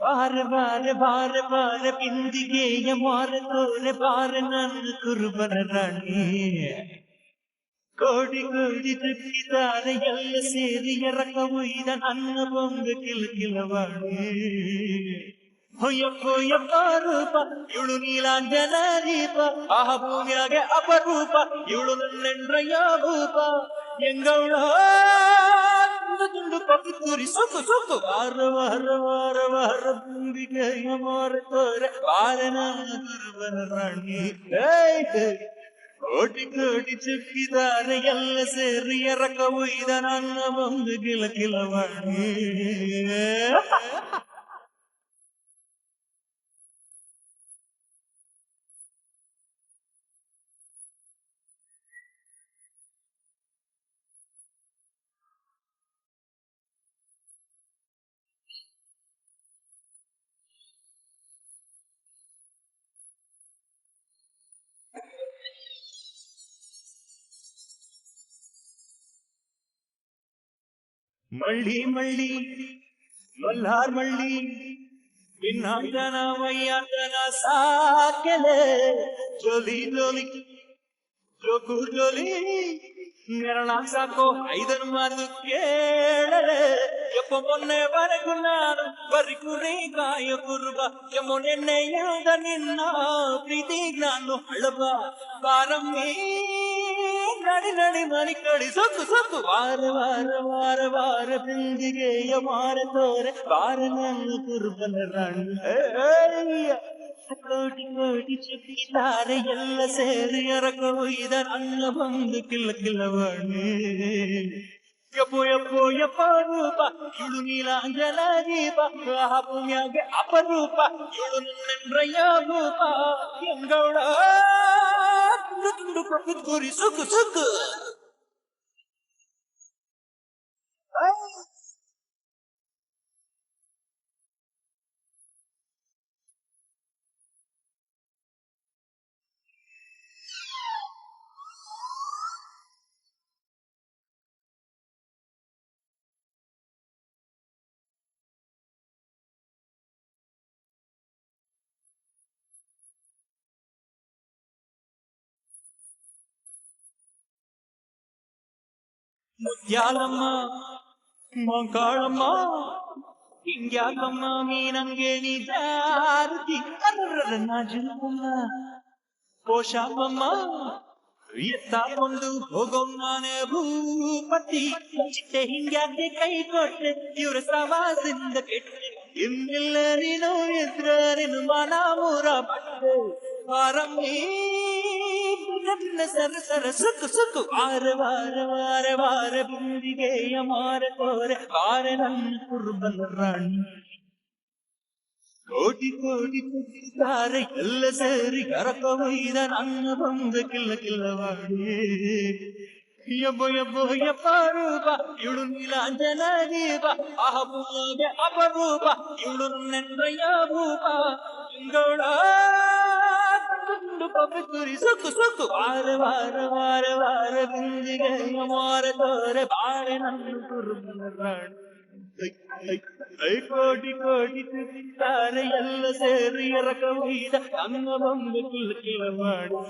ಬಾರೆ ಬಾರೆ ಬಾರೆ ಬಾರೆ ಬಿಂದಿಗೆಯ ಮಾರೆ ತೋರೆ ಬಾರೆ ನನ್ನ ಕುರುಬನ ರಾಣಿ ಕೋಡಿ ಕೋಡಿ ಚುಕ್ಕಿದ್ದಾರೆ ಎಲ್ಲ ಸೇರಿ ಎರಕ ಒಯ್ದ ನನ್ನ ಬೊಂಬೆ ಕಿಲಕಿಲವಾಣಿ ಹೊಯ್ಯಪ್ಪ ರೂಪ ಇವಳು ನೀಲಾಂಜನ ದೀಪ ಆ ಭೂಮಿಯಾಗೆ ಅಪರೂಪ ಇವಳು ನನ್ನೆಂಡ್ರಯ್ಯ ಭೂಪ ಎಂಗೌಳ ತುಂಡು ಪಕ್ಕೂರಿ ಸೊಕ್ಕು ಸೊಕ್ಕು ವಾರ ವಾರ ವಾರ ವಾರ ಬಿಂದಿಗೆಯ ಮಾರೆ ತೋರೆ ಬಾರೆ ನನ್ನ ಕುರುಬನ ರಾಣಿ ಕೋಟಿ ಕೋಟಿ ಚುಕ್ಕಿದ್ದಾರೆ ಎಲ್ಲ ಸೇರಿ ಎರಕ ಒಯ್ದ ನನ್ನ ಬೊಂಬೆ ಕಿಲಕಿಲವಾಣಿ மள்ளி மள்ளி மல்லார் மள்ளி பின்னாண்டன வையாண்டன சாக்கலே ஜொலி ஜொலி ಜೋಕು ಜೋಲಿ ನೆರಳ ಸಾಕೋ ಐದನ್ ಮಾತು ಕೇಳಲೆ ಎಪ್ಪ ಮೊನ್ನೆವರೆಗೂ ನಾನು ಬರಿ ಕುರಿ ಕಾಯ ಕುರುಬ ಮೊನ್ನೆ ಇಳಿದ ನಿನ್ನ ಪ್ರೀತಿ ನಾನು ಹಳಬ ಬಾರಮ್ಮಿ ನಡಿ ನಡಿ ಮನಿ ಕಡಿ ಸೊಕ್ಕು ಸೊಕ್ಕು ವಾರ ವಾರ ವಾರ ವಾರ ಬಿಂದಿಗೆಯ ಮಾರೆ ತೋರೆ ಬಾರ ನನ್ನ ಕುರುಬನ ರಾಣಿ ಕೋಟಿ ಕೋಟಿ ಚುಕ್ಕಿದ್ದಾರೆ ಎಲ್ಲ ಸೇರಿ ಎರಕ ಒಯ್ದ ನನ್ನ ಬಂದು ಕಿಲಕಿಲವಾಣಿ ಯಪ್ಪೋ ಯಪ್ಪೋ ಯಪ್ಪ ರೂಪ ಇವಳು ನೀಲಾಂಜನ ದೀಪ ಆ ಭೂಮಿಯಾಗೆ ಅಪರೂಪ ಇವಳು ನನ್ನೆಂಡ್ರಯ್ಯ ಭೂಪ ಎಂಗೌಳ ತುಂಡು ತುಂಡು ಪಕ್ಕೂರಿ ಸುಕ್ಕು ಸುಕ್ಕು ಮುತ್ಯಾಲಮ್ಮ ಮಂಕಾಳಮ್ಮ ಹಿಂಗ್ಯಾಕಮ್ಮ ನೀನಂಗೆ ನಿಜಾರತಿ ನಾಜುಲಮ್ಮ ಪೋಷಾಪಮ್ಮ ಎತ್ತಾಕೊಂಡು ಹೋಗೋಮ್ಮಾನೆ ಭೂಪತಿ ಚಿಟ್ಟೆ ಹಿಂಗ್ಯಾಕೆ ಕೈ ಕೊಟ್ಟೆ ಇವ್ರ ಸವಾಸದಿಂದ ಕೆಟ್ಟೆ ಇನ್ನಿಲ್ಲ ನೀನು ಎದ್ರ ನೀನು ಮನ ಮೂರ ಬಟ್ಟೆ ಆರಮ್ಮಿ ಸರ ಸರ ಸುಕ್ಕು ಸುಕ್ಕು ವಾರ ವಾರ ವಾರ ವಾರ ಬಿಂದಿಗೆಯ ಮಾರೆ ತೋರೆ ಬಾರೆ ನನ್ನ ಕುರುಬನ ರಾಣಿ ಕೋಟಿ ಕೋಟಿ ಚುಕ್ಕಿದ್ದಾರೆ ಎಲ್ಲ ಸೇರಿ ಕರಕ ಒಯ್ದ ನನ್ನ ಬಂದು ಕಿಲಕಿಲವಾಣಿ ಯಬ್ಬೋ ಯಬ್ಬೋ ಯಪ್ಪ ರೂಪ ಇವಳು ನೀಲಾಂಜನ ದೀಪ ಆ ಭೂಮಿಗೆ ಅಪರೂಪ ಇವಳು ನನ್ನೆಂಡ್ರಯ್ಯ ಭೂಪ ಎಂಗೌಳ ಪಕ್ಕೂರಿ ಸೊಕ್ಕು ಸೊಕ್ಕು ವಾರ ವಾರ ವಾರ ವಾರ ಬಿಂದಿಗೆಯ ಮಾರೆ ತೋರೆ ಬಾರೆ ನನ್ನ ಕುರುಬನ ರಾಣಿ ಕೋಟಿ ಕೋಟಿ ಚುಕ್ಕಿದ್ದಾರೆ ಎಲ್ಲ ಸೇರಿ ಎರಕ ಒಯ್ದ ನನ್ನ ಬಂದು ಕಿಲಕಿಲವಾಣಿ